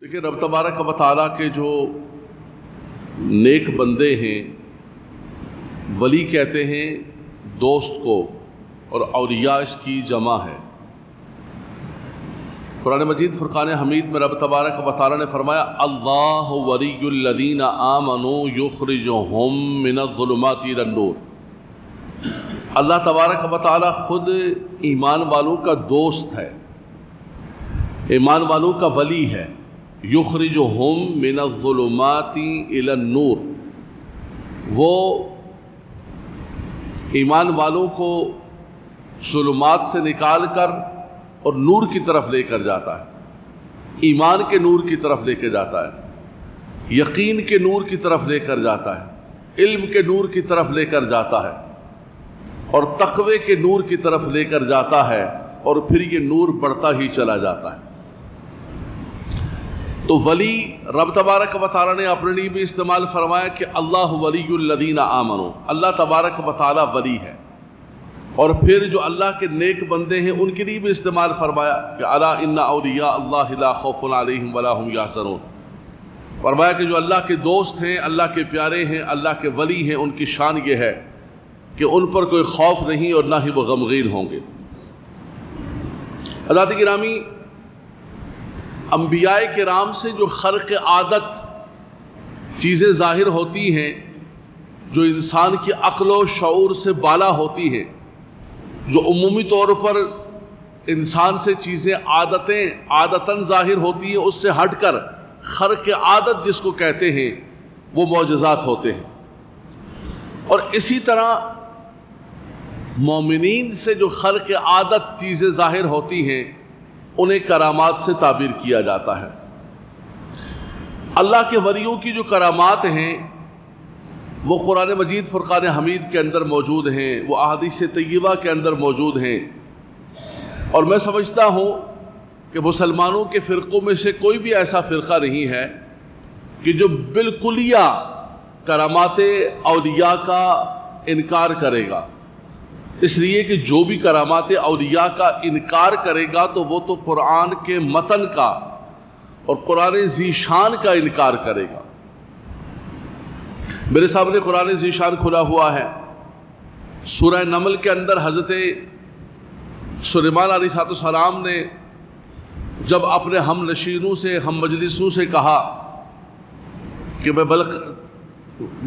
دیکھیں رب تبارک و تعالیٰ کے جو نیک بندے ہیں ولی کہتے ہیں دوست کو، اور اولیاء اس کی جمع ہے۔ قرآن مجید فرقان حمید میں رب تبارک و تعالیٰ نے فرمایا اللہ ولی الذین آمنوا یخرجہم من الظلمات الی النور۔ اللہ تبارک و تعالیٰ خود ایمان والوں کا دوست ہے، ایمان والوں کا ولی ہے۔ یخرجہم من الظلمات الی النور، وہ ایمان والوں کو ظلمات سے نکال کر اور نور کی طرف لے کر جاتا ہے، ایمان کے نور کی طرف لے کے جاتا ہے، یقین کے نور کی طرف لے کر جاتا ہے، علم کے نور کی طرف لے کر جاتا ہے، اور تقوی کے نور کی طرف لے کر جاتا ہے، اور پھر یہ نور بڑھتا ہی چلا جاتا ہے۔ تو ولی رب تبارک و تعالیٰ نے اپنے لیے بھی استعمال فرمایا کہ اللہ ولی الذین آمنوا، اللہ تبارک و تعالیٰ ولی ہے، اور پھر جو اللہ کے نیک بندے ہیں ان کے لیے بھی استعمال فرمایا کہ الا ان اولیاء اللہ لا خوف علیہم ولا هم یحزنون، فرمایا کہ جو اللہ کے دوست ہیں، اللہ کے پیارے ہیں، اللہ کے ولی ہیں، ان کی شان یہ ہے کہ ان پر کوئی خوف نہیں اور نہ ہی وہ غمگین ہوں گے۔ حضرات گرامی، انبیاء کرام سے جو خرق عادت چیزیں ظاہر ہوتی ہیں، جو انسان کی عقل و شعور سے بالا ہوتی ہیں، جو عمومی طور پر انسان سے چیزیں عادتاً ظاہر ہوتی ہیں، اس سے ہٹ کر خرق عادت جس کو کہتے ہیں وہ معجزات ہوتے ہیں۔ اور اسی طرح مومنین سے جو خرق عادت چیزیں ظاہر ہوتی ہیں انہیں کرامات سے تعبیر کیا جاتا ہے۔ اللہ کے ولیوں کی جو کرامات ہیں وہ قرآن مجید فرقان حمید کے اندر موجود ہیں، وہ احادیث طیبہ کے اندر موجود ہیں، اور میں سمجھتا ہوں کہ مسلمانوں کے فرقوں میں سے کوئی بھی ایسا فرقہ نہیں ہے کہ جو بالکلیہ کرامات اولیاء کا انکار کرے گا، اس لیے کہ جو بھی کرامات اولیاء کا انکار کرے گا تو وہ تو قرآن کے متن کا اور قرآن ذی شان کا انکار کرے گا۔ میرے سامنے قرآن ذی شان کھلا ہوا ہے، سورہ نمل کے اندر حضرت سلیمان علیہ السلام نے جب اپنے ہم نشینوں سے، ہم مجلسوں سے کہا کہ میں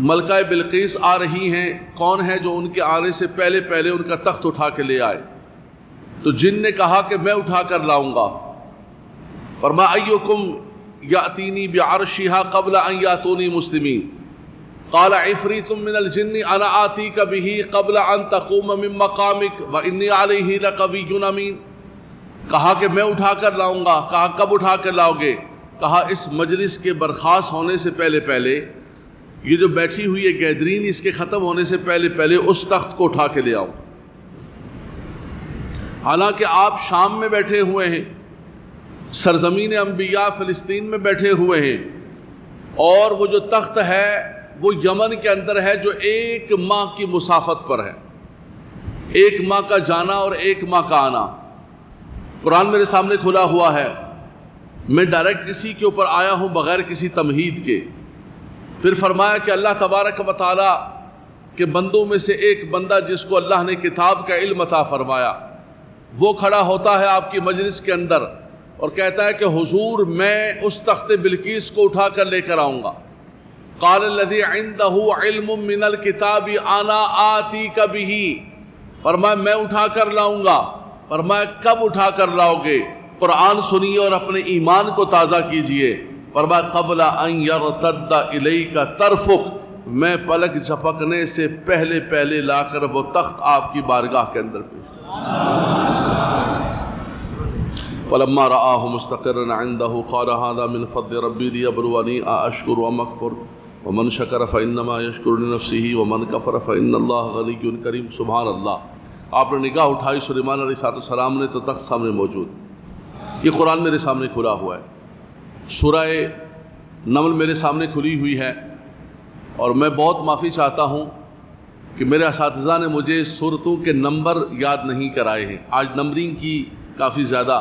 ملکہ بلقیس آ رہی ہیں، کون ہے جو ان کے آنے سے پہلے پہلے ان کا تخت اٹھا کے لے آئے، تو جن نے کہا کہ میں اٹھا کر لاؤں گا۔ فرمایا ایکم یاتینی بعرشھا قبل ان یاتونی مسلمین، قال عفریت من الجن انا آتیک بہ قبل ان تقوم من مقامک وانی علیہ لقوی امین۔ کہا کہ میں اٹھا کر لاؤں گا۔ کہا کب اٹھا کر لاؤ گے؟ کہا اس مجلس کے برخاست ہونے سے پہلے پہلے، یہ جو بیٹھی ہوئی ہے گیدرین، اس کے ختم ہونے سے پہلے پہلے اس تخت کو اٹھا کے لے آؤں۔ حالانکہ آپ شام میں بیٹھے ہوئے ہیں، سرزمین انبیاء فلسطین میں بیٹھے ہوئے ہیں، اور وہ جو تخت ہے وہ یمن کے اندر ہے، جو 1 ماہ کی مسافت پر ہے، 1 ماہ کا جانا اور 1 ماہ کا آنا۔ قرآن میرے سامنے کھلا ہوا ہے، میں ڈائریکٹ اسی کے اوپر آیا ہوں بغیر کسی تمہید کے۔ پھر فرمایا کہ اللہ تبارک و تعالیٰ کے بندوں میں سے ایک بندہ جس کو اللہ نے کتاب کا علم عطا فرمایا، وہ کھڑا ہوتا ہے آپ کی مجلس کے اندر اور کہتا ہے کہ حضور میں اس تخت بلقیس کو اٹھا کر لے کر آؤں گا۔ قال الذی عندہ علم من الکتاب انا آتیک بہ، فرمایا میں اٹھا کر لاؤں گا۔ فرمایا کب اٹھا کر لاؤ گے؟ قرآن سنیے اور اپنے ایمان کو تازہ کیجئے۔ فرمایا قبل ان یرتد الیک طرفک، میں پلک جھپکنے سے پہلے پہلے لا کر وہ تخت آپ کی بارگاہ کے اندر پیش فلما رآہ مستقرا عنده قال هذا من فضل ربی لیبلونی ااشکر ام اکفر ومن شکر فانما یشکر لنفسہ ومن کفر فان اللہ غنی کریم۔ سبحان اللہ۔ آپ نے نگاہ اٹھائی، سلیمان علیہ السلام نے، تو تخت سامنے موجود۔ یہ قرآن میرے سامنے کھلا ہوا ہے، سورہ نمل میرے سامنے کھلی ہوئی ہے، اور میں بہت معافی چاہتا ہوں کہ میرے اساتذہ نے مجھے سورتوں کے نمبر یاد نہیں کرائے ہیں۔ آج نمبرنگ کی کافی زیادہ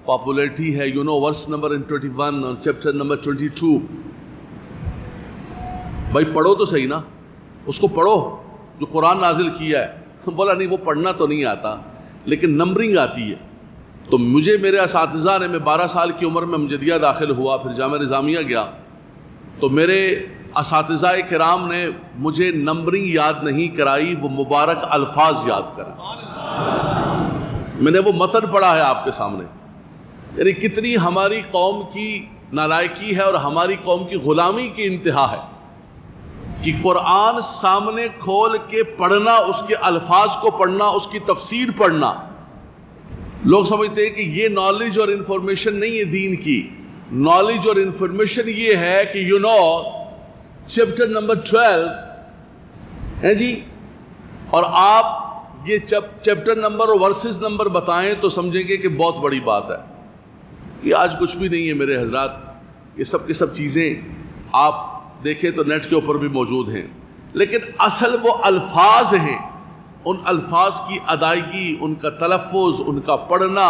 پاپولیرٹی ہے. ورس نمبر 21 اور چیپٹر نمبر 22. بھائی پڑھو تو صحیح نا, اس کو پڑھو جو قرآن نازل کیا ہے. بولا نہیں وہ پڑھنا تو نہیں آتا لیکن نمبرنگ آتی ہے. تو مجھے میرے اساتذہ نے, میں 12 سال کی عمر میں امجدیہ داخل ہوا, پھر جامعہ نظامیہ گیا, تو میرے اساتذہ کرام نے مجھے نمبرنگ یاد نہیں کرائی, وہ مبارک الفاظ یاد کرا. میں نے وہ متن پڑھا ہے آپ کے سامنے. یعنی کتنی ہماری قوم کی نالائکی ہے اور ہماری قوم کی غلامی کی انتہا ہے کہ قرآن سامنے کھول کے پڑھنا, اس کے الفاظ کو پڑھنا, اس کی تفسیر پڑھنا. لوگ سمجھتے ہیں کہ یہ نالج اور انفارمیشن نہیں ہے دین کی. نالج اور انفارمیشن یہ ہے کہ چیپٹر نمبر 12 ہے جی, اور آپ یہ چیپٹر نمبر اور ورسز نمبر بتائیں تو سمجھیں گے کہ بہت بڑی بات ہے. یہ آج کچھ بھی نہیں ہے میرے حضرات. یہ سب کی سب چیزیں آپ دیکھیں تو نیٹ کے اوپر بھی موجود ہیں, لیکن اصل وہ الفاظ ہیں. ان الفاظ کی ادائیگی, ان کا تلفظ, ان کا پڑھنا,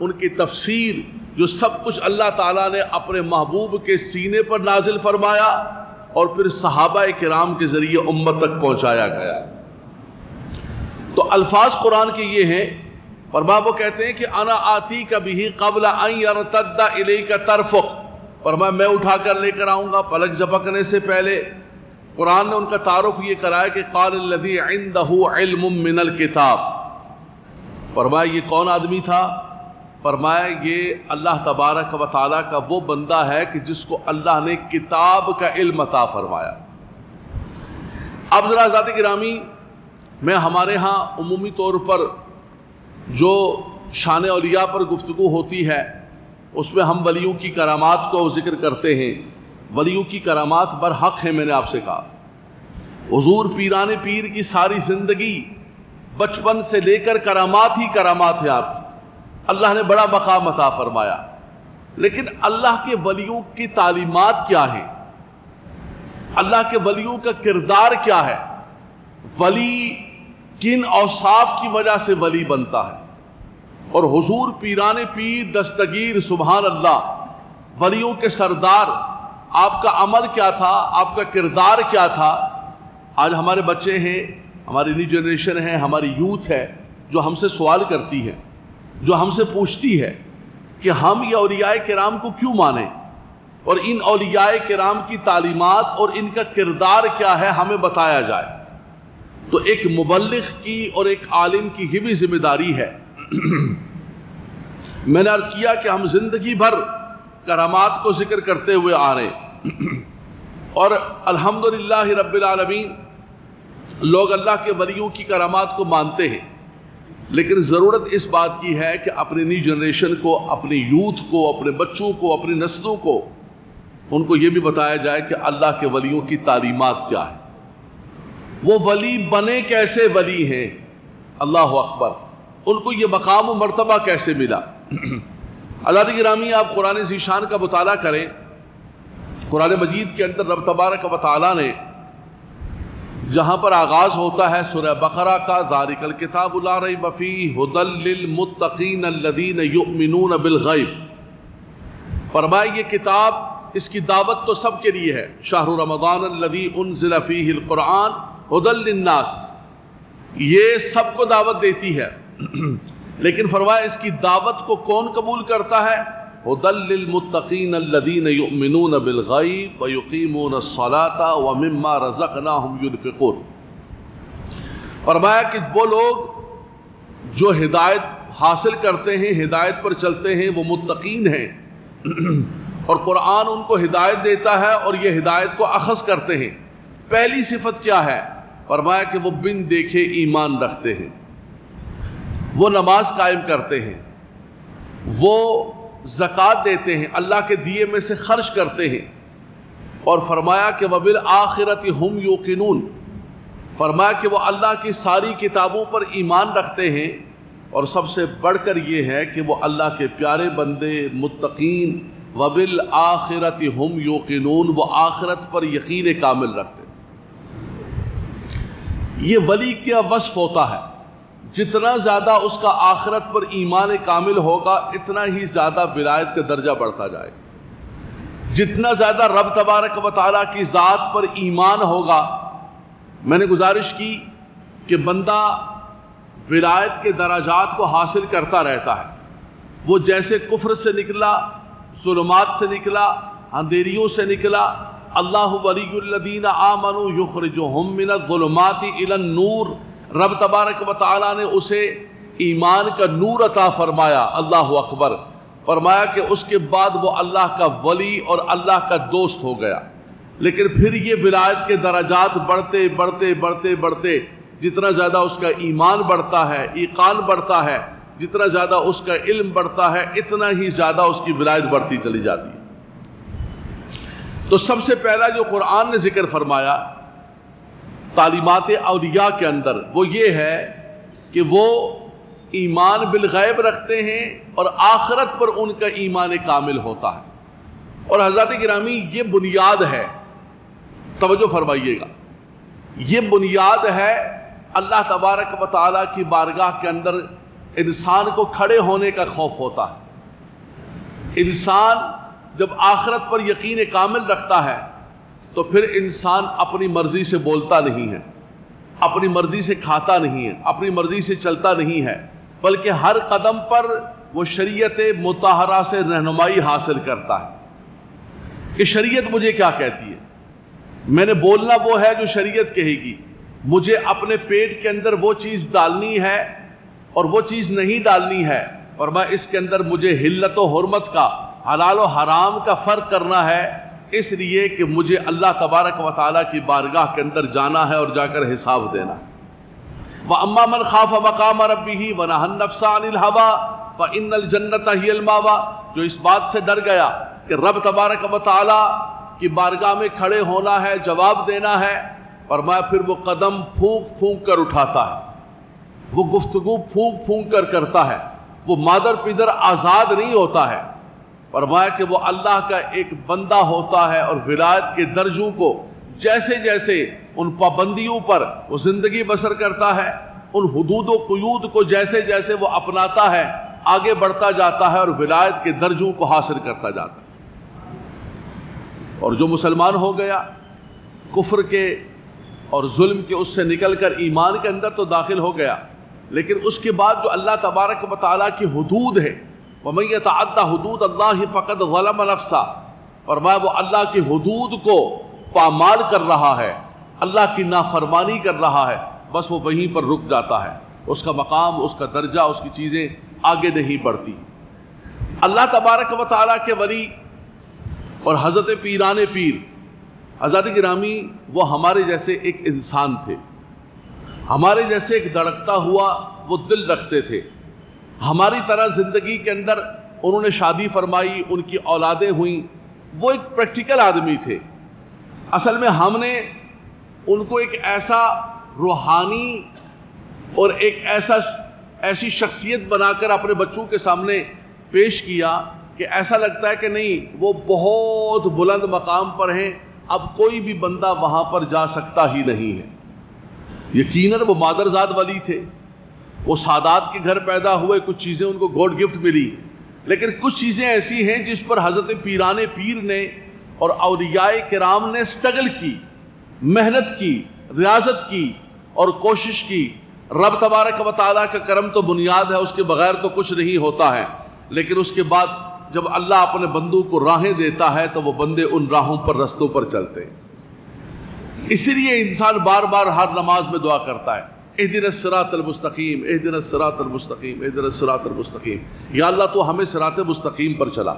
ان کی تفسیر, جو سب کچھ اللہ تعالیٰ نے اپنے محبوب کے سینے پر نازل فرمایا اور پھر صحابہ کرام کے ذریعے امت تک پہنچایا گیا. تو الفاظ قرآن کے یہ ہیں. فرمایا وہ کہتے ہیں کہ انا آتی کا بھی قبل ان یرتد الیک طرفک. فرمایا میں اٹھا کر لے کر آؤں گا پلک جھپکنے سے پہلے. قرآن نے ان کا تعارف یہ کرایا کہ قال الذی عندہ علم من الکتاب. فرمایا یہ کون آدمی تھا؟ فرمایا یہ اللہ تبارک و تعالیٰ کا وہ بندہ ہے کہ جس کو اللہ نے کتاب کا علم عطا فرمایا. اب ذرا حضرات گرامی, میں ہمارے ہاں عمومی طور پر جو شان اولیاء پر گفتگو ہوتی ہے اس میں ہم ولیوں کی کرامات کو ذکر کرتے ہیں. ولیوں کی کرامات برحق ہیں. میں نے آپ سے کہا حضور پیران پیر کی ساری زندگی بچپن سے لے کر کرامات ہی کرامات ہیں آپ کی. اللہ نے بڑا مقام عطا فرمایا, لیکن اللہ کے ولیوں کی تعلیمات کیا ہیں؟ اللہ کے ولیوں کا کردار کیا ہے؟ ولی کن اوصاف کی وجہ سے ولی بنتا ہے؟ اور حضور پیران پیر دستگیر سبحان اللہ ولیوں کے سردار, آپ کا عمل کیا تھا, آپ کا کردار کیا تھا؟ آج ہمارے بچے ہیں, ہماری نئی جنریشن ہے, ہماری یوتھ ہے جو ہم سے سوال کرتی ہے, جو ہم سے پوچھتی ہے کہ ہم یہ اولیاء کرام کو کیوں مانیں, اور ان اولیاء کرام کی تعلیمات اور ان کا کردار کیا ہے ہمیں بتایا جائے. تو ایک مبلغ کی اور ایک عالم کی یہ بھی ذمہ داری ہے. میں نے عرض کیا کہ ہم زندگی بھر کرامات کو ذکر کرتے ہوئے آ رہے ہیں, اور الحمدللہ رب العالمین لوگ اللہ کے ولیوں کی کرامات کو مانتے ہیں, لیکن ضرورت اس بات کی ہے کہ اپنی نئی جنریشن کو, اپنی یوتھ کو, اپنے بچوں کو, اپنی نسلوں کو ان کو یہ بھی بتایا جائے کہ اللہ کے ولیوں کی تعلیمات کیا ہے, وہ ولی بنے کیسے ولی ہیں, اللہ اکبر, ان کو یہ مقام و مرتبہ کیسے ملا. اللہ گرامی آپ قرآن ذیشان کا مطالعہ کریں. قرآن مجید کے اندر رب تبارک و تعالیٰ نے جہاں پر آغاز ہوتا ہے سورہ بقرہ کا, ذالک الکتاب لا ریب فیہ ھدی للمتقین الذین یؤمنون بالغیب. فرمایا یہ کتاب, اس کی دعوت تو سب کے لیے ہے. شہر رمضان الذی انزل فیہ القرآن ھدی للناس, یہ سب کو دعوت دیتی ہے, لیکن فرمایا اس کی دعوت کو کون قبول کرتا ہے؟ ھدی للمتقین الذین یؤمنون بالغیب ویقیمون الصلاۃ ومما رزقناہم ینفقون. فرمایا کہ وہ لوگ جو ہدایت حاصل کرتے ہیں, ہدایت پر چلتے ہیں, وہ متقین ہیں, اور قرآن ان کو ہدایت دیتا ہے اور یہ ہدایت کو اخذ کرتے ہیں. پہلی صفت کیا ہے؟ فرمایا کہ وہ بن دیکھے ایمان رکھتے ہیں, وہ نماز قائم کرتے ہیں, وہ زکوٰۃ دیتے ہیں, اللہ کے دیے میں سے خرچ کرتے ہیں, اور فرمایا کہ وبالآخرۃ ہم یوقنون. فرمایا کہ وہ اللہ کی ساری کتابوں پر ایمان رکھتے ہیں, اور سب سے بڑھ کر یہ ہے کہ وہ اللہ کے پیارے بندے متقین وبالآخرۃ ہم یوقنون, وہ آخرت پر یقین کامل رکھتے ہیں. یہ ولی کیا وصف ہوتا ہے؟ جتنا زیادہ اس کا آخرت پر ایمان کامل ہوگا اتنا ہی زیادہ ولایت کا درجہ بڑھتا جائے گا۔ جتنا زیادہ رب تبارک و تعالیٰ کی ذات پر ایمان ہوگا، میں نے گزارش کی کہ بندہ ولایت کے درجات کو حاصل کرتا رہتا ہے۔ وہ جیسے کفر سے نکلا، ظلمات سے نکلا، اندھیریوں سے نکلا، اللہ ولی الذین آمنوا یخرجہم من الظلمات الی النور، رب تبارک و تعالیٰ نے اسے ایمان کا نور عطا فرمایا، اللہ اکبر، فرمایا کہ اس کے بعد وہ اللہ کا ولی اور اللہ کا دوست ہو گیا۔ لیکن پھر یہ ولایت کے درجات بڑھتے بڑھتے بڑھتے بڑھتے جتنا زیادہ اس کا ایمان بڑھتا ہے، ایقان بڑھتا ہے، جتنا زیادہ اس کا علم بڑھتا ہے، اتنا ہی زیادہ اس کی ولایت بڑھتی چلی جاتی ہے۔ تو سب سے پہلا جو قرآن نے ذکر فرمایا تعلیمات اولیاء کے اندر وہ یہ ہے کہ وہ ایمان بالغیب رکھتے ہیں اور آخرت پر ان کا ایمان کامل ہوتا ہے۔ اور حضرات گرامی یہ بنیاد ہے، توجہ فرمائیے گا، یہ بنیاد ہے اللہ تبارک و تعالیٰ کی بارگاہ کے اندر انسان کو کھڑے ہونے کا خوف ہوتا ہے۔ انسان جب آخرت پر یقین کامل رکھتا ہے تو پھر انسان اپنی مرضی سے بولتا نہیں ہے، اپنی مرضی سے کھاتا نہیں ہے، اپنی مرضی سے چلتا نہیں ہے، بلکہ ہر قدم پر وہ شریعت مطہرہ سے رہنمائی حاصل کرتا ہے کہ شریعت مجھے کیا کہتی ہے۔ میں نے بولنا وہ ہے جو شریعت کہے گی، مجھے اپنے پیٹ کے اندر وہ چیز ڈالنی ہے اور وہ چیز نہیں ڈالنی ہے، فرمایا اس کے اندر مجھے حلت و حرمت کا، حلال و حرام کا فرق کرنا ہے، اس لیے کہ مجھے اللہ تبارک و تعالیٰ کی بارگاہ کے اندر جانا ہے اور جا کر حساب دینا ہے۔ وَأَمَّا مَنْ خَافَ مَقَامَ رَبِّهِ وَنَهَى النَّفْسَ عَنِ الْهَوَىٰ فَإِنَّ الْجَنَّةَ هِيَ الْمَأْوَىٰ، جو اس بات سے ڈر گیا کہ رب تبارک و تعالیٰ کی بارگاہ میں کھڑے ہونا ہے، جواب دینا ہے، فرمایا پھر وہ قدم پھونک پھونک کر اٹھاتا ہے، وہ گفتگو پھونک پھونک کر کرتا ہے، وہ مادر پدر آزاد نہیں ہوتا ہے۔ فرمایا کہ وہ اللہ کا ایک بندہ ہوتا ہے اور ولایت کے درجوں کو جیسے جیسے ان پابندیوں پر وہ زندگی بسر کرتا ہے، ان حدود و قیود کو جیسے جیسے وہ اپناتا ہے، آگے بڑھتا جاتا ہے اور ولایت کے درجوں کو حاصل کرتا جاتا ہے۔ اور جو مسلمان ہو گیا، کفر کے اور ظلم کے اس سے نکل کر ایمان کے اندر تو داخل ہو گیا، لیکن اس کے بعد جو اللہ تبارک و تعالیٰ کی حدود ہے، وَمَن يَتَعَدَّ حُدُودَ اللَّهِ فَقَدْ ظَلَمَ نَفْسَهُ، فرمایا وہ اللہ کی حدود کو پامال کر رہا ہے، اللہ کی نافرمانی کر رہا ہے، بس وہ وہیں پر رک جاتا ہے، اس کا مقام، اس کا درجہ، اس کی چیزیں آگے نہیں بڑھتی۔ اللہ تبارک و تعالیٰ کے ولی اور حضرت پیران پیر، حضرات گرامی، وہ ہمارے جیسے ایک انسان تھے، ہمارے جیسے ایک دھڑکتا ہوا وہ دل رکھتے تھے، ہماری طرح زندگی کے اندر انہوں نے شادی فرمائی، ان کی اولادیں ہوئیں، وہ ایک پریکٹیکل آدمی تھے۔ اصل میں ہم نے ان کو ایک ایسا روحانی اور ایک ایسی شخصیت بنا کر اپنے بچوں کے سامنے پیش کیا کہ ایسا لگتا ہے کہ نہیں، وہ بہت بلند مقام پر ہیں، اب کوئی بھی بندہ وہاں پر جا سکتا ہی نہیں ہے۔ یقیناً وہ مادرزاد ولی تھے، وہ سادات کے گھر پیدا ہوئے، کچھ چیزیں ان کو گاڈ گفٹ ملی، لیکن کچھ چیزیں ایسی ہیں جس پر حضرت پیران پیر نے اور اولیاء کرام نے سٹرگل کی، محنت کی، ریاضت کی اور کوشش کی۔ رب تبارک و تعالیٰ کا کرم تو بنیاد ہے، اس کے بغیر تو کچھ نہیں ہوتا ہے، لیکن اس کے بعد جب اللہ اپنے بندوں کو راہیں دیتا ہے تو وہ بندے ان راہوں پر، رستوں پر چلتے ہیں۔ اسی لیے انسان بار بار ہر نماز میں دعا کرتا ہے، اہدنا الصراط المستقیم، اہدنا الصراط المستقیم، اہدنا الصراط المستقیم، یا اللہ تو ہمیں صراط مستقیم پر چلا۔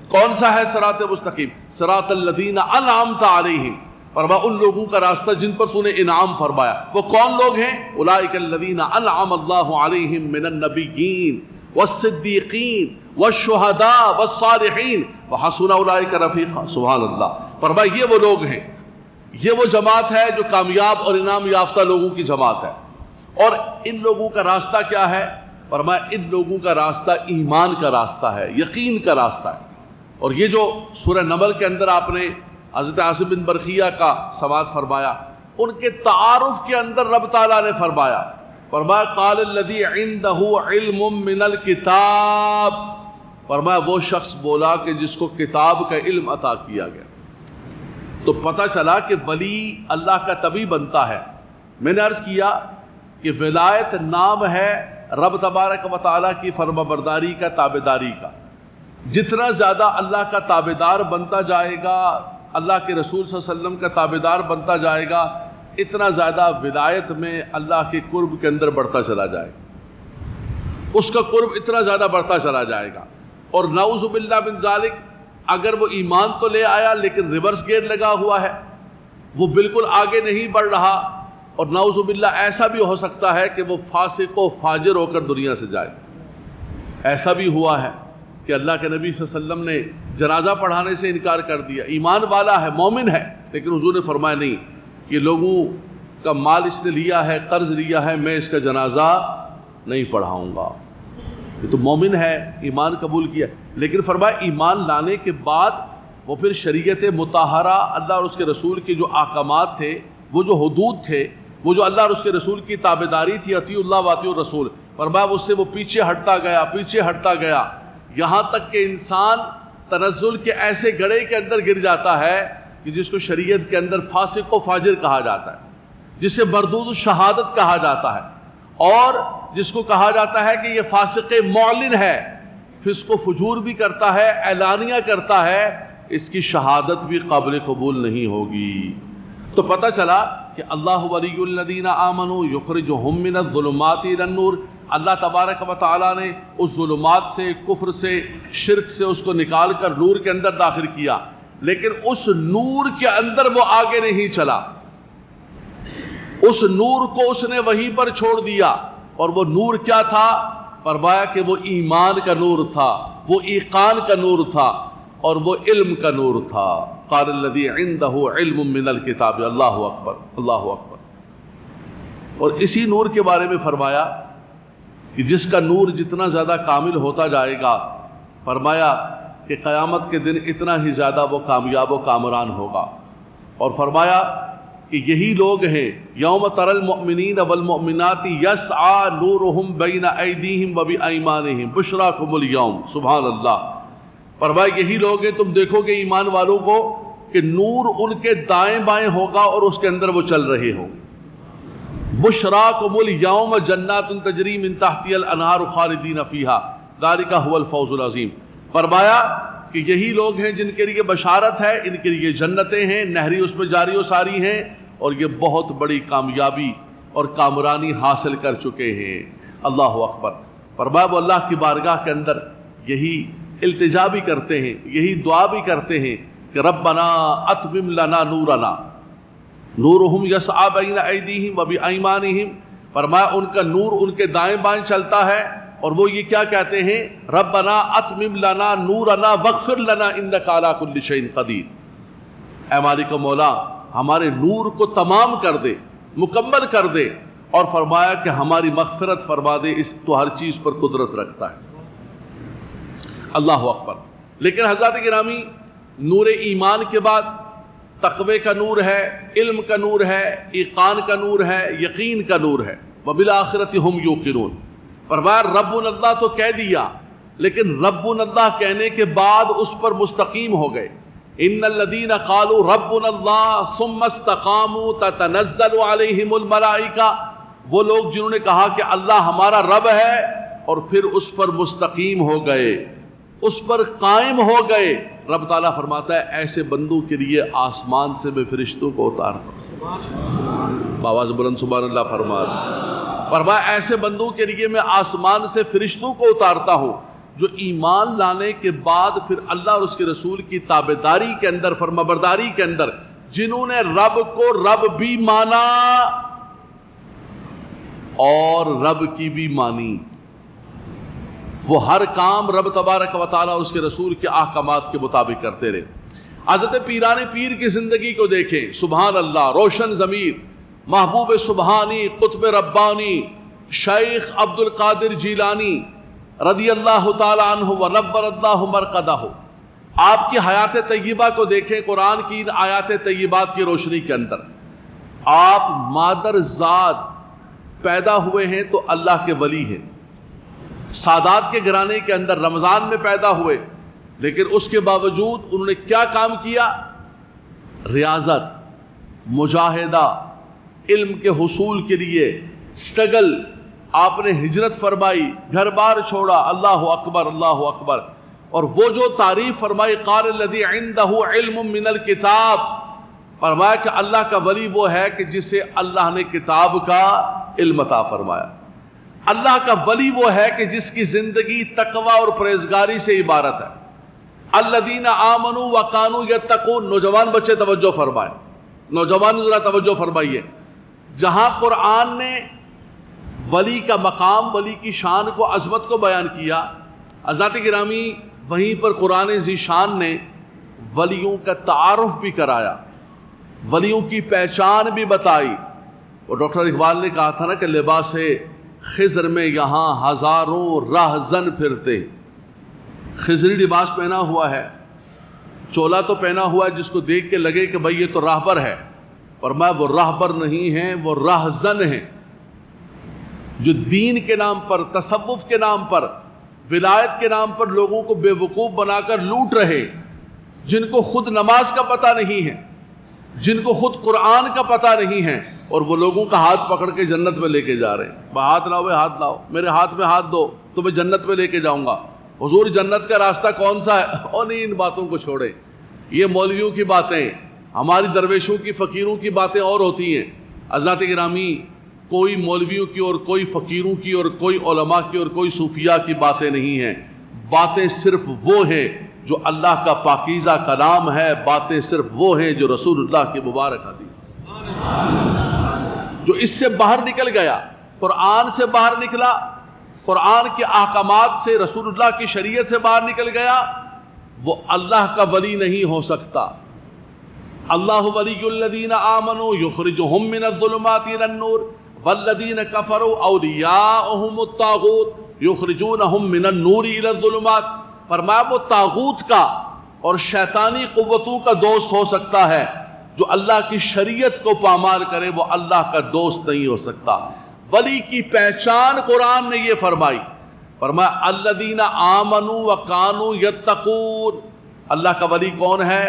کون سا ہے صراط مستقیم؟ صراط الذین انعمت علیہم، فرمایا ان لوگوں کا راستہ جن پر تو نے انعام فرمایا۔ وہ کون لوگ ہیں؟ اولئک الذین انعم اللہ علیہم من النبیین والصدیقین والشہداء والصالحین وحسن اولئک رفیقا۔ سبحان اللہ، فرمایا یہ وہ لوگ ہیں، یہ وہ جماعت ہے جو کامیاب اور انعام یافتہ لوگوں کی جماعت ہے۔ اور ان لوگوں کا راستہ کیا ہے؟ فرمایا ان لوگوں کا راستہ ایمان کا راستہ ہے، یقین کا راستہ ہے۔ اور یہ جو سورہ نمل کے اندر آپ نے حضرت عاصم بن برقیہ کا سماعت فرمایا، ان کے تعارف کے اندر رب تعالیٰ نے فرمایا فرمایا قال الذی عندہ علم من الکتاب، فرمایا وہ شخص بولا کہ جس کو کتاب کا علم عطا کیا گیا۔ تو پتہ چلا کہ ولی اللہ کا تبھی بنتا ہے۔ میں نے عرض کیا کہ ولایت نام ہے رب تبارک و تعالیٰ کی فرما برداری کا، تابعداری کا۔ جتنا زیادہ اللہ کا تابعدار بنتا جائے گا، اللہ کے رسول صلی اللہ علیہ وسلم کا تابعدار بنتا جائے گا، اتنا زیادہ ولایت میں اللہ کے قرب کے اندر بڑھتا چلا جائے گا، اس کا قرب اتنا زیادہ بڑھتا چلا جائے گا۔ اور نعوذ باللہ من ذالک، اگر وہ ایمان تو لے آیا لیکن ریورس گیئر لگا ہوا ہے، وہ بالکل آگے نہیں بڑھ رہا، اور نعوذ باللہ ایسا بھی ہو سکتا ہے کہ وہ فاسق و فاجر ہو کر دنیا سے جائے۔ ایسا بھی ہوا ہے کہ اللہ کے نبی صلی اللہ علیہ وسلم نے جنازہ پڑھانے سے انکار کر دیا، ایمان والا ہے، مومن ہے، لیکن حضور نے فرمایا نہیں، یہ لوگوں کا مال اس نے لیا ہے، قرض لیا ہے، میں اس کا جنازہ نہیں پڑھاؤں گا۔ یہ تو مومن ہے، ایمان قبول کیا، لیکن فرمایا ایمان لانے کے بعد وہ پھر شریعت مطہرہ، اللہ اور اس کے رسول کے جو احکامات تھے، وہ جو حدود تھے، وہ جو اللہ اور اس کے رسول کی تابعداری تھی، اطیعوا اللہ واطیعوا الرسول، فرمایا اس سے وہ پیچھے ہٹتا گیا، پیچھے ہٹتا گیا، یہاں تک کہ انسان تنزل کے ایسے گڑھے کے اندر گر جاتا ہے کہ جس کو شریعت کے اندر فاسق و فاجر کہا جاتا ہے، جسے مردود الشہادت کہا جاتا ہے، اور جس کو کہا جاتا ہے کہ یہ فاسق معلن ہے، فسق و فجور بھی کرتا ہے، اعلانیہ کرتا ہے، اس کی شہادت بھی قابل قبول نہیں ہوگی۔ تو پتہ چلا کہ اللہ ولی الذین آمنوا یخرجہم من الظلمات الی النور، اللہ تبارک و تعالیٰ نے اس ظلمات سے، کفر سے، شرک سے اس کو نکال کر نور کے اندر داخل کیا، لیکن اس نور کے اندر وہ آگے نہیں چلا، اس نور کو اس نے وہیں پر چھوڑ دیا۔ اور وہ نور کیا تھا؟ فرمایا کہ وہ ایمان کا نور تھا، وہ ایقان کا نور تھا، اور وہ علم کا نور تھا۔ قال الذی عندہ علم من الکتاب، اللہ اکبر، اللہ اکبر۔ اور اسی نور کے بارے میں فرمایا کہ جس کا نور جتنا زیادہ کامل ہوتا جائے گا، فرمایا کہ قیامت کے دن اتنا ہی زیادہ وہ کامیاب و کامران ہوگا۔ اور فرمایا کہ یہی لوگ ہیں یوم تری المؤمنین والمؤمنات یسعی نورہم بین ایدیہم وبایمانہم بشراکم الیوم، سبحان اللہ۔ فرمایا یہی لوگ ہیں، تم دیکھو گے ایمان والوں کو کہ نور ان کے دائیں بائیں ہوگا اور اس کے اندر وہ چل رہے ہوں۔ بشراکم الیوم جنات تجری من تحتها الانہار خالدین فیہا ذالک هو الفوز العظیم۔ فرمایا کہ یہی لوگ ہیں جن کے لیے بشارت ہے، ان کے لیے جنتیں ہیں، نہری اس میں جاری و ساری ہیں، اور یہ بہت بڑی کامیابی اور کامرانی حاصل کر چکے ہیں۔ اللہ اکبر۔ فرمایا وہ اللہ کی بارگاہ کے اندر یہی التجا بھی کرتے ہیں، یہی دعا بھی کرتے ہیں کہ ربنا اتمم لنا نورنا، نورہم یسعی بین ایدیہم وبایمانہم۔ فرمایا ان کا نور ان کے دائیں بائیں چلتا ہے، اور وہ یہ کیا کہتے ہیں؟ ربنا اتمم لنا نورنا واغفر لنا انک علی کل شیء قدیر۔ اے مالک و مولا، ہمارے نور کو تمام کر دے، مکمل کر دے، اور فرمایا کہ ہماری مغفرت فرما دے، اس تو ہر چیز پر قدرت رکھتا ہے۔ اللہ اکبر۔ لیکن حضرات گرامی، نور ایمان کے بعد تقوی کا نور ہے، علم کا نور ہے، ایقان کا نور ہے، یقین کا نور ہے، وبالآخرۃ ہم یوقنون۔ فرمایا ربنا اللہ تو کہہ دیا، لیکن ربنا اللہ کہنے کے بعد اس پر مستقیم ہو گئے۔ ان الذین قالوا ربنا اللہ ثم استقاموا تتنزل علیہم الملائکہ، وہ لوگ جنہوں نے کہا کہ اللہ ہمارا رب ہے اور پھر اس پر مستقیم ہو گئے، اس پر قائم ہو گئے، رب تعالیٰ فرماتا ہے ایسے بندوں کے لیے آسمان سے میں فرشتوں کو اتارتا ہوں۔ آواز بلند سبحان اللہ فرمایا ایسے بندوں کے لیے میں آسمان سے فرشتوں کو اتارتا ہوں جو ایمان لانے کے بعد پھر اللہ اور اس کے رسول کی تابعداری کے اندر، فرمانبرداری کے اندر، جنہوں نے رب کو رب بھی مانا اور رب کی بھی مانی، وہ ہر کام رب تبارک و تعالیٰ اس کے رسول کے احکامات کے مطابق کرتے رہے۔ حضرت پیران پیر کی زندگی کو دیکھیں، سبحان اللہ، روشن ضمیر، محبوب سبحانی، قطب ربانی، شیخ عبد القادر جیلانی رضی اللہ تعالی عنہ ونور اللہ مرقدہ، آپ کی حیات طیبہ کو دیکھیں قرآن کی ان آیات طیبات کی روشنی کے اندر۔ آپ مادر ذات پیدا ہوئے ہیں تو اللہ کے ولی ہیں. سادات کے گھرانے کے اندر رمضان میں پیدا ہوئے، لیکن اس کے باوجود انہوں نے کیا کام کیا؟ ریاضت، مجاہدہ، علم کے حصول کے لیے سٹرگل. آپ نے ہجرت فرمائی، گھر بار چھوڑا. اللہ اکبر، اللہ اکبر. اور وہ جو تعریف فرمائی، قال الذی عندہ علم من الکتاب، فرمایا کہ اللہ کا ولی وہ ہے کہ جسے اللہ نے کتاب کا علم عطا فرمایا. اللہ کا ولی وہ ہے کہ جس کی زندگی تقوی اور پرہیزگاری سے عبارت ہے. الذین آمنوا وکانوا یتقون. نوجوان بچے توجہ فرمائیں، نوجوان ذرا توجہ فرمائیے. جہاں قرآن نے ولی کا مقام، ولی کی شان کو، عظمت کو بیان کیا، حضرات گرامی وہیں پر قرآن ذی شان نے ولیوں کا تعارف بھی کرایا، ولیوں کی پہچان بھی بتائی. اور ڈاکٹر اقبال نے کہا تھا نا کہ لباس خضر میں یہاں ہزاروں راہزن پھرتے. خضری لباس پہنا ہوا ہے، چولا تو پہنا ہوا ہے جس کو دیکھ کے لگے کہ بھئی یہ تو راہبر ہے. فرمایا وہ راہبر نہیں ہیں، وہ راہزن ہیں، جو دین کے نام پر، تصوف کے نام پر، ولایت کے نام پر لوگوں کو بے وقوف بنا کر لوٹ رہے، جن کو خود نماز کا پتہ نہیں ہے، جن کو خود قرآن کا پتہ نہیں ہے، اور وہ لوگوں کا ہاتھ پکڑ کے جنت میں لے کے جا رہے ہیں. ہاتھ لاؤ، ہاتھ لاؤ، میرے ہاتھ میں ہاتھ دو، تمہیں جنت میں لے کے جاؤں گا. حضور جنت کا راستہ کون سا ہے؟ اور نہیں، ان باتوں کو چھوڑیں. یہ مولویوں کی باتیں، ہماری درویشوں کی، فقیروں کی باتیں اور ہوتی ہیں. حضرات گرامی کوئی مولویوں کی اور کوئی فقیروں کی اور کوئی علماء کی اور کوئی صوفیاء کی باتیں نہیں ہیں. باتیں صرف وہ ہیں جو اللہ کا پاکیزہ کلام ہے. باتیں صرف وہ ہیں جو رسول اللہ کی مبارک حدیث. جو اس سے باہر نکل گیا، قرآن سے باہر نکلا، قرآن کے احکامات سے، رسول اللہ کی شریعت سے باہر نکل گیا، وہ اللہ کا ولی نہیں ہو سکتا. اللہ ولی الذین آمنوا یخرجہم من الظلمات الی النور والذین کفروا اولیاؤہم الطاغوت یخرجونہم من النور الی الظلمات. فرمایا وہ طاغوت کا اور شیطانی قوتوں کا دوست ہو سکتا ہے، جو اللہ کی شریعت کو پامال کرے وہ اللہ کا دوست نہیں ہو سکتا. ولی کی پہچان قرآن نے یہ فرمائی. فرمایا الذین آمنوا وکانوا یتقون. اللہ کا ولی کون ہے؟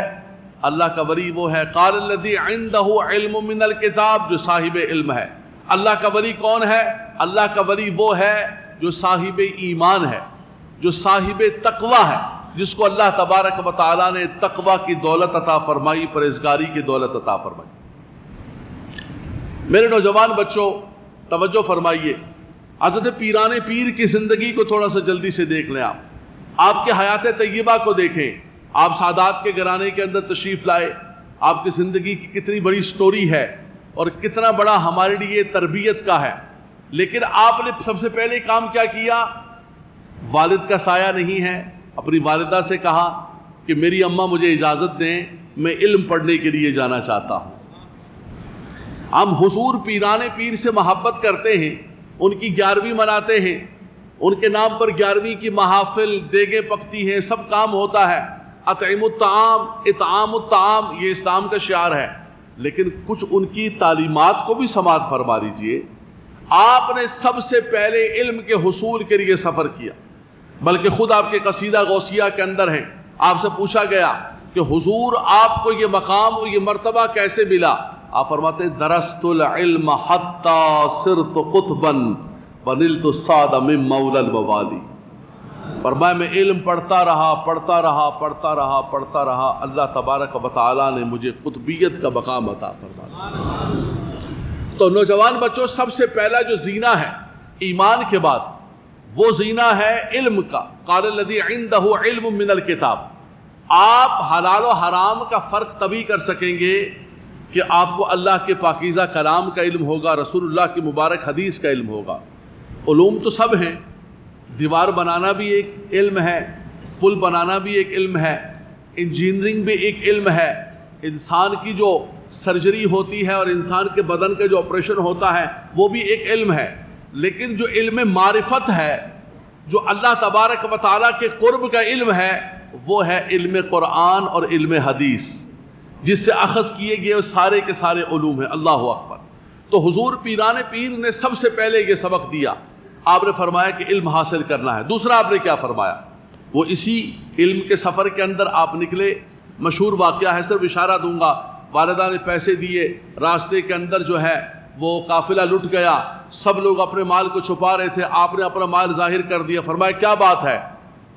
اللہ کا ولی وہ ہے قال الذی عندہ علم من الکتاب، جو صاحب علم ہے. اللہ کا ولی کون ہے؟ اللہ کا ولی وہ ہے جو صاحب ایمان ہے، جو صاحب تقوی ہے، جس کو اللہ تبارک و تعالیٰ نے تقوی کی دولت عطا فرمائی، پرہیزگاری کی دولت عطا فرمائی. میرے نوجوان بچوں توجہ فرمائیے. حضرت پیران پیر کی زندگی کو تھوڑا سا جلدی سے دیکھ لیں. آپ کے حیات طیبہ کو دیکھیں. آپ سادات کے گھرانے کے اندر تشریف لائے. آپ کی زندگی کی کتنی بڑی سٹوری ہے اور کتنا بڑا ہمارے لیے تربیت کا ہے. لیکن آپ نے سب سے پہلے کام کیا کیا؟ والد کا سایہ نہیں ہے، اپنی والدہ سے کہا کہ میری اماں مجھے اجازت دیں، میں علم پڑھنے کے لیے جانا چاہتا ہوں. ہم حضور پیران پیر سے محبت کرتے ہیں، ان کی 11ویں مناتے ہیں، ان کے نام پر 11ویں کی محافل، دیگیں پکتی ہیں، سب کام ہوتا ہے. اطعم الطعام، اطعام الطعام، یہ اسلام کا شعار ہے. لیکن کچھ ان کی تعلیمات کو بھی سماعت فرما لیجئے. آپ نے سب سے پہلے علم کے حصول کے لیے سفر کیا، بلکہ خود آپ کے قصیدہ غوثیہ کے اندر ہیں. آپ سے پوچھا گیا کہ حضور آپ کو یہ مقام اور یہ مرتبہ کیسے ملا؟ آپ فرماتے ہیں درست العلم حتی صرت قطبا ونلت السعد من مولا الموالی. فرمایا میں علم پڑھتا رہا، اللہ تبارک و تعالیٰ نے مجھے قطبیت کا مقام عطا فرمایا. تو نوجوان بچوں، سب سے پہلا جو زینہ ہے ایمان کے بعد، وہ زینہ ہے علم کا. قال الذی عندہ علم من الکتاب. آپ حلال و حرام کا فرق تبھی کر سکیں گے کہ آپ کو اللہ کے پاکیزہ کلام کا علم ہوگا، رسول اللہ کی مبارک حدیث کا علم ہوگا. علوم تو سب ہیں، دیوار بنانا بھی ایک علم ہے، پل بنانا بھی ایک علم ہے، انجینئرنگ بھی ایک علم ہے، انسان کی جو سرجری ہوتی ہے اور انسان کے بدن کا جو آپریشن ہوتا ہے وہ بھی ایک علم ہے. لیکن جو علم معرفت ہے، جو اللہ تبارک و تعالیٰ کے قرب کا علم ہے، وہ ہے علم قرآن اور علم حدیث، جس سے اخذ کیے گئے سارے کے سارے علوم ہیں. اللہ اکبر. تو حضور پیران پیر نے سب سے پہلے یہ سبق دیا، آپ نے فرمایا کہ علم حاصل کرنا ہے۔ دوسرا آپ نے کیا فرمایا؟ وہ اسی علم کے سفر کے اندر آپ نکلے، مشہور واقعہ ہے، صرف اشارہ دوں گا۔ والدہ نے پیسے دیے، راستے کے اندر جو ہے وہ قافلہ لٹ گیا، سب لوگ اپنے مال کو چھپا رہے تھے، آپ نے اپنا مال ظاہر کر دیا۔ فرمایا کیا بات ہے،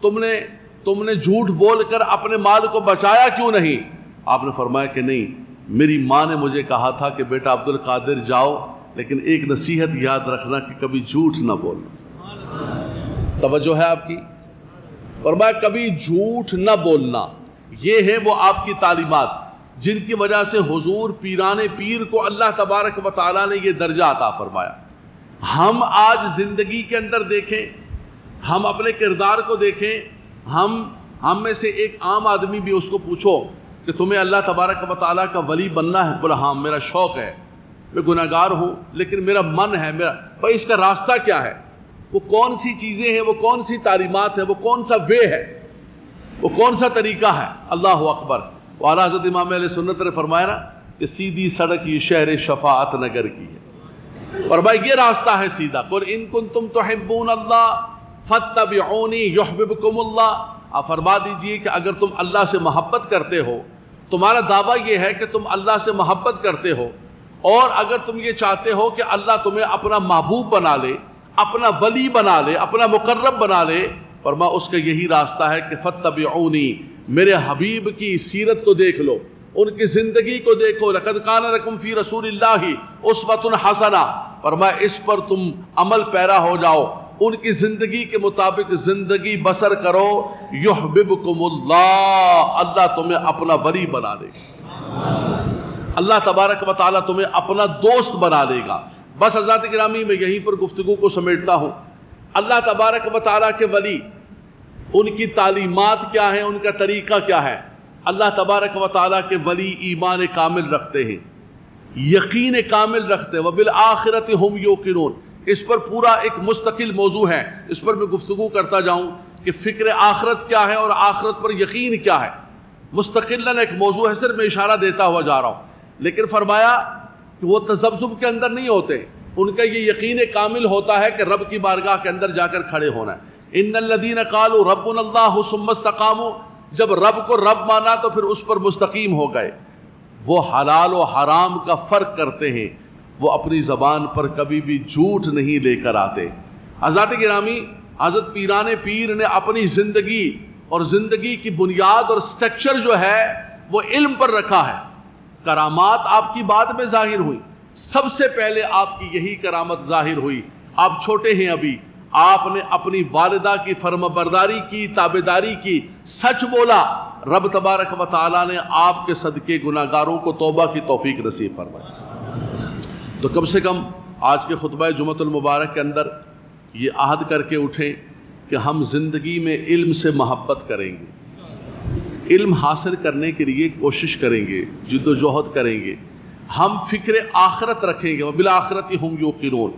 تم نے جھوٹ بول کر اپنے مال کو بچایا کیوں نہیں؟ آپ نے فرمایا کہ نہیں، میری ماں نے مجھے کہا تھا کہ بیٹا عبد القادر جاؤ، لیکن ایک نصیحت یاد رکھنا کہ کبھی جھوٹ نہ بولنا۔ توجہ ہے آپ کی؟ فرمایا کبھی جھوٹ نہ بولنا۔ یہ ہے وہ آپ کی تعلیمات جن کی وجہ سے حضور پیران پیر کو اللہ تبارک و تعالیٰ نے یہ درجہ عطا فرمایا۔ ہم آج زندگی کے اندر دیکھیں، ہم اپنے کردار کو دیکھیں، ہم میں سے ایک عام آدمی بھی اس کو پوچھو کہ تمہیں اللہ تبارک و تعالیٰ کا ولی بننا ہے؟ بولا ہاں میرا شوق ہے، میں گناہ گار ہوں لیکن میرا من ہے، بھائی اس کا راستہ کیا ہے؟ وہ کون سی چیزیں ہیں، وہ کون سی تعلیمات ہیں، وہ کون سا وے ہے، وہ کون سا طریقہ ہے؟ اللہ اکبر۔ اعلیٰ حضرت امام اہل سنت نے فرمایا نا کہ سیدھی سڑک یہ شہر شفاعت نگر کی ہے، اور بھائی یہ راستہ ہے سیدھا۔ قل ان کنتم تحبون اللہ فاتبعونی یحببکم اللہ۔ آپ فرما دیجئے کہ اگر تم اللہ سے محبت کرتے ہو، تمہارا دعویٰ یہ ہے کہ تم اللہ سے محبت کرتے ہو، اور اگر تم یہ چاہتے ہو کہ اللہ تمہیں اپنا محبوب بنا لے، اپنا ولی بنا لے، اپنا مقرب بنا لے، فرما اس کا یہی راستہ ہے کہ فاتبعونی، میرے حبیب کی سیرت کو دیکھ لو، ان کی زندگی کو دیکھو۔ لقد کان لکم فی رسول اللہ اسوۃ حسنہ، فرمایا اس پر تم عمل پیرا ہو جاؤ، ان کی زندگی کے مطابق زندگی بسر کرو، یحببکم اللہ، اللہ تمہیں اپنا ولی بنا لے گا، اللہ تبارک و تعالیٰ تمہیں اپنا دوست بنا لے گا۔ بس حضرات گرامی میں یہیں پر گفتگو کو سمیٹتا ہوں۔ اللہ تبارک و تعالیٰ کے ولی، ان کی تعلیمات کیا ہیں، ان کا طریقہ کیا ہے؟ اللہ تبارک و تعالیٰ کے ولی ایمان کامل رکھتے ہیں، یقین کامل رکھتے ہیں، وبالآخرۃ ہم یوقنون۔ اس پر پورا ایک مستقل موضوع ہے، اس پر میں گفتگو کرتا جاؤں کہ فکر آخرت کیا ہے اور آخرت پر یقین کیا ہے، مستقلاً ایک موضوع ہے، صرف میں اشارہ دیتا ہوا جا رہا ہوں۔ لیکن فرمایا کہ وہ تذبذب کے اندر نہیں ہوتے، ان کا یہ یقین کامل ہوتا ہے کہ رب کی بارگاہ کے اندر جا کر کھڑے ہونا ہے۔ ان الذین قالوا ربنا اللہ ثم استقاموا، جب رب کو رب مانا تو پھر اس پر مستقیم ہو گئے۔ وہ حلال و حرام کا فرق کرتے ہیں، وہ اپنی زبان پر کبھی بھی جھوٹ نہیں لے کر آتے۔ حضرات گرامی، حضرت پیران پیر نے اپنی زندگی اور زندگی کی بنیاد اور سٹرکچر جو ہے وہ علم پر رکھا ہے۔ کرامات آپ کی بعد میں ظاہر ہوئی، سب سے پہلے آپ کی یہی کرامت ظاہر ہوئی۔ آپ چھوٹے ہیں ابھی، آپ نے اپنی والدہ کی فرما برداری کی، تابعداری کی، سچ بولا، رب تبارک و تعالیٰ نے آپ کے صدقے گناہ گاروں کو توبہ کی توفیق نصیب فرمائی۔ تو کم سے کم آج کے خطبہ جمعۃ المبارک کے اندر یہ عہد کر کے اٹھیں کہ ہم زندگی میں علم سے محبت کریں گے، علم حاصل کرنے کے لیے کوشش کریں گے، جد و جہد کریں گے، ہم فکر آخرت رکھیں گے، وبالآخرۃ ہم یوقنون۔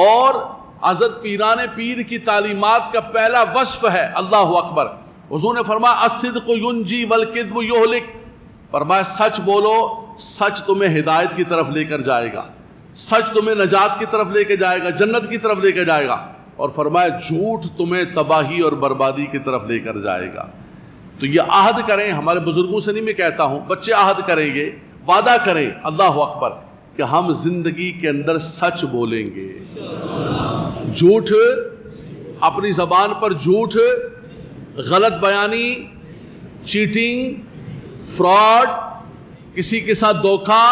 اور حضرت پیران پیر کی تعلیمات کا پہلا وصف ہے اللہ اکبر۔ حضور نے فرمایا الصدق ینجی والکذب یہلک، فرمایا سچ بولو، سچ تمہیں ہدایت کی طرف لے کر جائے گا، سچ تمہیں نجات کی طرف لے کے جائے گا، جنت کی طرف لے کے جائے گا، اور فرمایا جھوٹ تمہیں تباہی اور بربادی کی طرف لے کر جائے گا۔ تو یہ عہد کریں، ہمارے بزرگوں سے نہیں میں کہتا ہوں، بچے عہد کریں گے، وعدہ کریں اللہ اکبر کہ ہم زندگی کے اندر سچ بولیں گے، جھوٹ اپنی زبان پر، جھوٹ، غلط بیانی، چیٹنگ، فراڈ، کسی کے ساتھ دھوکہ،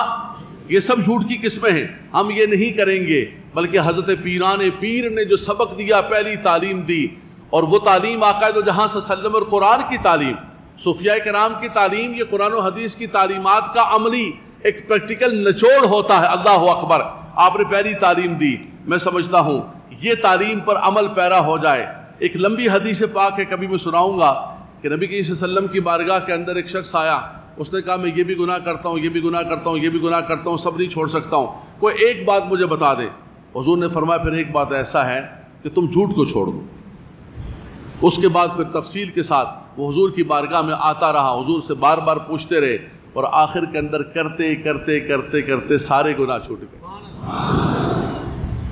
یہ سب جھوٹ کی قسمیں ہیں، ہم یہ نہیں کریں گے۔ بلکہ حضرت پیران پیر نے جو سبق دیا، پہلی تعلیم دی، اور وہ تعلیم آقا دو جہاں صلی اللہ علیہ وسلم اور قرآن کی تعلیم، صوفیاء کرام کی تعلیم، یہ قرآن و حدیث کی تعلیمات کا عملی ایک پریکٹیکل نچوڑ ہوتا ہے۔ اللہ اکبر، آپ نے پہلی تعلیم دی، میں سمجھتا ہوں یہ تعلیم پر عمل پیرا ہو جائے۔ ایک لمبی حدیث پاک ہے، کبھی میں سناؤں گا کہ نبی کریم صلی اللہ علیہ وسلم کی بارگاہ کے اندر ایک شخص آیا، اس نے کہا میں یہ بھی گناہ کرتا ہوں، یہ بھی گناہ کرتا ہوں، یہ بھی گناہ کرتا ہوں، سب نہیں چھوڑ سکتا ہوں، کوئی ایک بات مجھے بتا دیں۔ حضور نے فرمایا پھر ایک بات ایسا ہے کہ تم جھوٹ کو چھوڑ دو۔ اس کے بعد پھر تفصیل کے ساتھ وہ حضور کی بارگاہ میں آتا رہا، حضور سے بار بار پوچھتے رہے، اور آخر کے اندر کرتے کرتے کرتے کرتے سارے گناہ چھوٹ گئے۔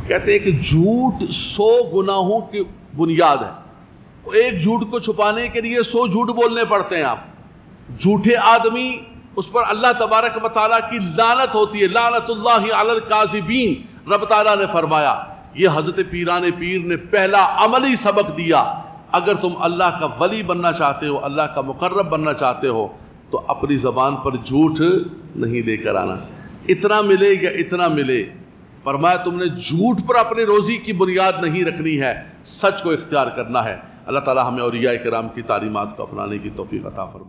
کہتے ہیں کہ جھوٹ 100 گناہوں کی بنیاد ہے، ایک جھوٹ کو چھپانے کے لیے 100 جھوٹ بولنے پڑتے ہیں. آپ جھوٹے آدمی، اس پر اللہ تبارک و تعالیٰ کی لعنت ہوتی ہے، لعنت اللہ علی الکاذبین. رب تعالیٰ نے فرمایا، یہ حضرت پیران پیر نے پہلا عملی سبق دیا. اگر تم اللہ کا ولی بننا چاہتے ہو، اللہ کا مقرب بننا چاہتے ہو، تو اپنی زبان پر جھوٹ نہیں لے کر آنا. اتنا ملے یا اتنا ملے. فرمایا تم نے جھوٹ پر اپنی روزی کی بنیاد نہیں رکھنی ہے، سچ کو اختیار کرنا ہے. اللہ تعالیٰ ہمیں اولیاء کرام کی تعلیمات کو اپنانے کی توفیق عطا فرمائے.